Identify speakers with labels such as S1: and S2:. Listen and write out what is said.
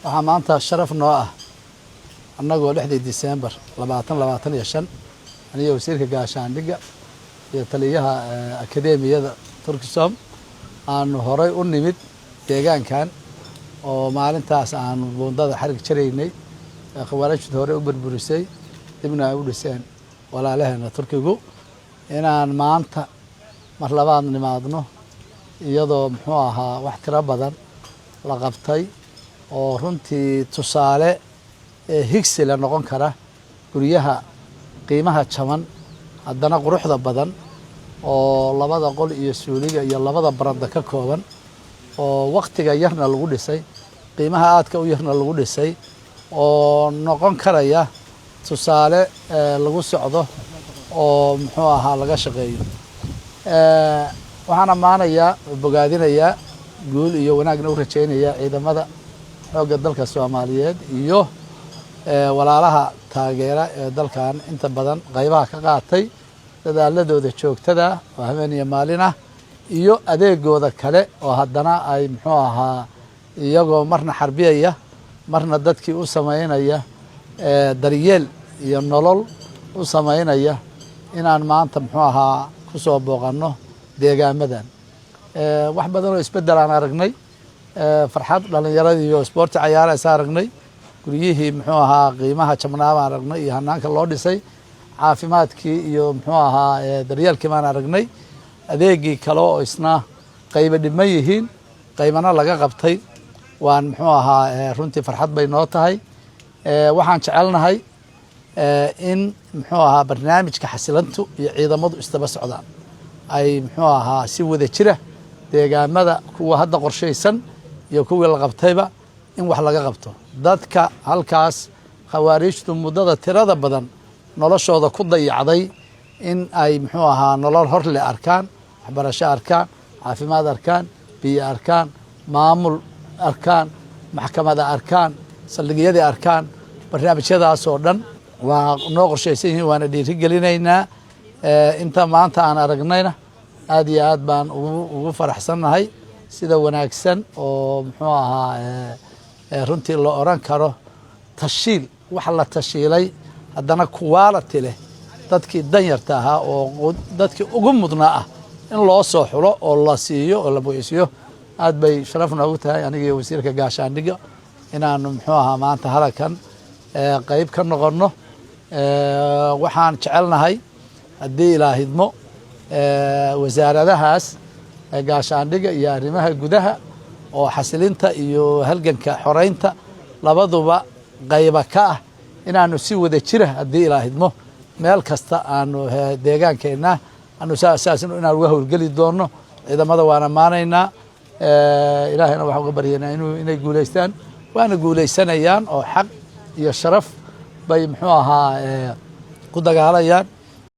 S1: waxaa maanta sharaf noo ah annagoo 6 December 2025 aniga wasiirka gaashaandhigga iyo taliyaha akademiyada Turkisom aan horay u nimid deegaankan oo maalintaas aan buundada xarig jaraynay khawaarijta hore u burburisay dibna ay u dhiseen walaalaheena Turkigu inaan maanta mar labaad nimaadno iyadoo muxuu ahaa wax tiro badan la qabtay oo runtii tusaale higsi la noqon kara guryaha qiimaha jaban haddana quruxda badan oo labada qol iyo suuliga iyo labada baranda ka kooban oo waqtiga yarna lagu dhisay qiimaha aadka u yarna lagu dhisay oo noqon karaya tusaale lagu socdo oo muxuu ahaa laga shaqeeyo waxaan amaanayaa bogaadinayaa guul iyo wanaagna u rajaynayaa ciidamada xoogga dalka Soomaaliyeed iyo walaalaha taageera ee dalkan inta badan qaybaha ka qaatay dadaaladooda joogtada oo habeen iyo maalin ah iyo adeegooda kale oo haddana ay muxuu ahaa iyagoo marna xarbiyaya marna dadkii u sameynaya daryeel iyo nolol u sameynaya inaan maanta muxuu ahaa ku soo booqanno deegaamadan wax badan oo isbedel aan aragnay farxad dhalinyaradii iyo sport ciyaar ay aragnay guryihii muxuu ahaa qiimaha jabnaaba aragnay iyo hanaanka loo dhisay caafimaadkii iyo muxuu ahaa daryeelkii baan aragnay adeegii kale oo isna qayb dhiman yihiin qaybana laga qabtay waan muxuu ahaa runtii farxad bay noo tahay waxaan jecelnahay in muxuu ahaa barnaamijka xasilantu iyo ciidamadu istaba socdaan ay muxuu ahaa si wada jira deegaamada kuwa hadda qorshaysan iyo kuwii la qabtayba in wax laga qabto dadka halkaas khawaarijtu muddada tirada badan noloshooda ku dayacday in ay muxuu ahaa nolol hor leh arkaan waxbarasho arkaan caafimaad arkaan biyo arkaan maamul arkaan maxkamada arkaan saldhigyada arkaan barnaamijyadaas oo dhan waa noo qorshaysan yihiin waana dhiirigelinaynaa inta maanta aan aragnayna aad iyo aad baan ugu faraxsannahay sida wanaagsan oo muxuu ahaa runtii la oran karo tashiil wax la tashiilay haddana quality leh dadkii danyarta ahaa oo dadkii ugu mudnaa ah in loo soo xulo oo la siiyo oo la buuxiyo aad bay sharaf noogu tahay aniga wasiirka gaashaandhigga inaan muxuu ahaa maanta halkan qayb ka noqono waxaan jecelnahay haddii ilaahidmo wasaaradahaas gaashaandhigga iyo arrimaha gudaha oo xasilinta iyo halganka xoreynta labaduba qayba ka ah inaanu si wada jira haddii ilaahidmo meel kasta aanu deegaankeena aanu saasino inaan uga howlgeli doono ciidamada waan amaanaynaa ilaahayna waxaan uga baryaynaa inay guulaystaan waana guulaysanayaan oo xaq iyo sharaf bay muxuu ahaa ku dagaalayaan